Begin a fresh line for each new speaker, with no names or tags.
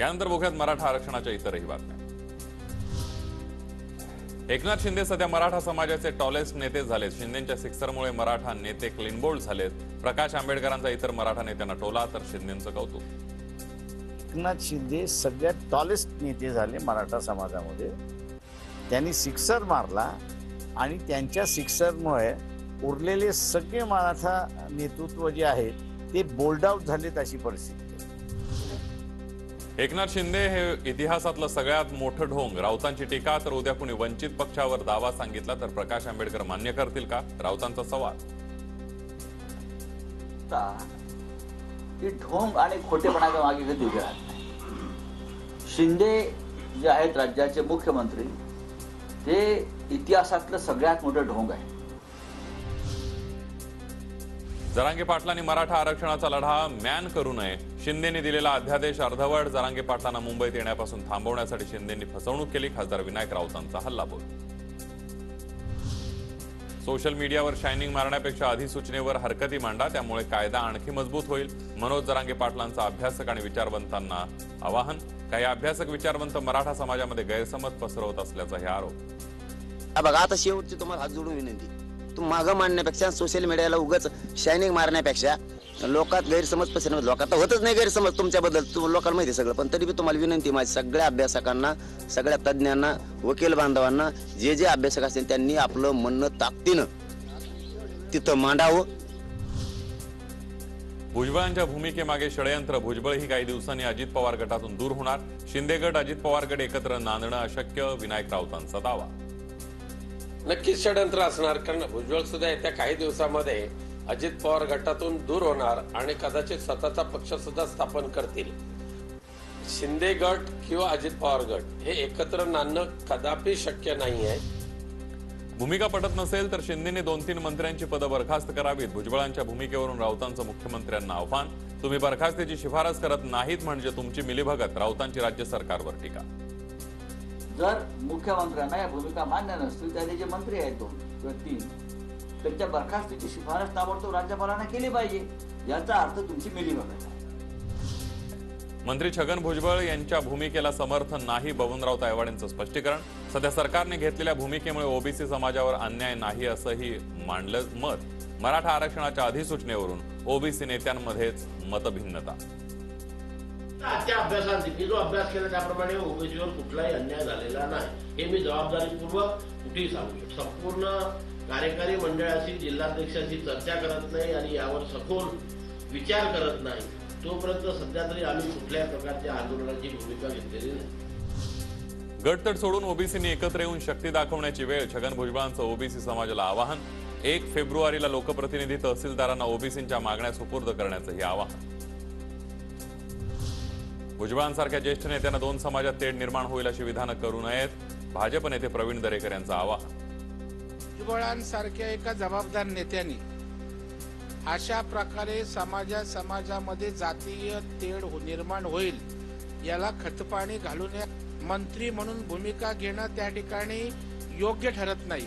यानंतर बघूयात मराठा आरक्षणाच्या इतरही बातम्या। एकनाथ शिंदे सध्या मराठा समाजाचे टॉलेस्ट नेते झालेत। शिंदेंच्या सिक्सरमुळे मराठा नेते क्लीन बोल्ड झालेत। प्रकाश आंबेडकरांचा इतर मराठा नेत्यांना टोला, तर शिंदेंचं कौतुक।
एकनाथ शिंदे सगळ्यात टॉलेस्ट नेते झाले मराठा समाजामध्ये। त्यांनी सिक्सर मारला आणि त्यांच्या सिक्सरमुळे उरलेले सगळे मराठा नेतृत्व जे आहेत ते बोल्ड आउट झालेत, अशी परिस्थिती।
एकनाथ शिंदे हे इतिहासातलं सगळ्यात मोठं ढोंग, राऊतांची टीका। तर उद्या कुणी वंचित पक्षावर दावा सांगितला तर प्रकाश आंबेडकर मान्य करतील का, राऊतांचा सवाल।
ही ढोंग आणि खोटेपणाच्या मागे कधी उभे राहत नाही। शिंदे जे आहेत राज्याचे मुख्यमंत्री, ते इतिहासातलं सगळ्यात मोठं ढोंग आहे।
जरांगे पाटलांनी मराठा आरक्षणाचा लढा मॅन करू नये। शिंदेंनी दिलेला अध्यादेश अर्धवट। जरांगे पाटलांना मुंबईत येण्यापासून थांबवण्यासाठी शिंदेंनी फसवणूक केली। खासदार विनायक राऊतांचा हल्लाबोल। सोशल मीडियावर शायनिंग मारण्यापेक्षा अधिसूचनेवर हरकती मांडा, त्यामुळे कायदा आणखी मजबूत होईल। मनोज जरांगे पाटलांचं अभ्यासक आणि विचारवंतांना आवाहन। काही अभ्यासक विचारवंत मराठा समाजामध्ये गैरसमज पसरवत असल्याचाही आरोप।
बघा, आता शेवटची तुम्हाला हात जोडून विनंती, तुम्ही मागं मांडण्यापेक्षा सोशल मीडियाला उगाच शायनिंग मारण्यापेक्षा लोकात गैरसमज पसरवणं, लोकात होतच नाही गैरसमज तुमच्याबद्दल, लोकांना माहिती सगळं, पण तरी बी तुम्हाला विनंती माझी सगळ्या अभ्यासकांना, सगळ्या तज्ज्ञांना, वकील बांधवांना, जे जे अभ्यासक असतील त्यांनी आपलं म्हणणं ताकदीनं तिथं मांडावं।
भुजबळांच्या भूमिकेमागे षडयंत्र। भुजबळ ही काही दिवसांनी अजित पवार गटातून दूर होणार। शिंदे गट अजित पवार गट एकत्र नांदणं अशक्य, विनायक राऊतांचा दावा।
नक्कीच षडयंत्र असणार, कारण भुजबळ सुद्धा येत्या काही दिवसामध्ये अजित पवार गटातून दूर होणार आणि कदाचित स्वतःचा पक्ष सुद्धा स्थापन करतील। शिंदे गट किंवा अजित पवार गट हे एकत्र नांदणं कदापि शक्य नाही आहे।
भूमिका पटत नसेल तर शिंदेने 2-3 मंत्र्यांची पदं बरखास्त करावीत। भुजबळांच्या भूमिकेवरून राऊतांचं मुख्यमंत्र्यांना आव्हान। तुम्ही बरखास्तीची शिफारस करत नाहीत म्हणजे तुमची मिलीभगत, राऊतांची राज्य सरकारवर टीका।
जर मुख्यमंत्र्यांना या भूमिका मान्य नसतील, त्याचे जे मंत्री आहेत 2 किंवा 3, त्यांच्या बरखास्तीची शिफारस ताबडतोब राज्यपालांना केली पाहिजे। याचा अर्थ तुमची मिलीभगत आहे।
मंत्री छगन भुजबळ यांच्या भूमिकेला समर्थन नाही, बबनराव तायवाडेंचं स्पष्टीकरण। सध्या सरकारने घेतलेल्या भूमिकेमुळे ओबीसी समाजावर अन्याय नाही असंही मांडलं मत। मराठा आरक्षणाच्या अधिसूचनेवरून ओबीसी नेत्यांमध्येच मतभिन्नता।
त्या अभ्यासांती मी जो अभ्यास केला त्याप्रमाणे ओबीसीवर कुठलाही अन्याय झालेला नाही, हे मी जबाबदारीपूर्वक कुठेही सांगू शकतो। संपूर्ण कार्यकारी मंडळाशी, जिल्हाध्यक्षाशी चर्चा करत नाही आणि यावर सखोल विचार करत नाही तोपर्यंत सध्या तरी आम्ही कुठल्याही प्रकारच्या आंदोलनाची भूमिका घेतलेली नाही।
गटतट सोडून ओबीसींनी एकत्र येऊन शक्ती दाखवण्याची वेळ, छगन भुजबळांचं ओबीसी समाजाला आवाहन। 1 फेब्रुवारीला लोकप्रतिनिधी तहसीलदारांना ओबीसींच्या मागण्या सुपूर्द करण्याचंही आवाहन। भुजबळांसारख्या ज्येष्ठ नेत्यांना 2 समाजात तेढ निर्माण होईल अशी विधानं करू नयेत, भाजप नेते प्रवीण दरेकर यांचं आवाहन।
भुजबळांसारख्या एका जबाबदार नेत्यांनी अशा प्रकारे समाजामध्ये जातीय तेढ निर्माण होईल याला खतपाणी घालून मंत्री म्हणून भूमिका घेणं त्या ठिकाणी योग्य ठरत नाही।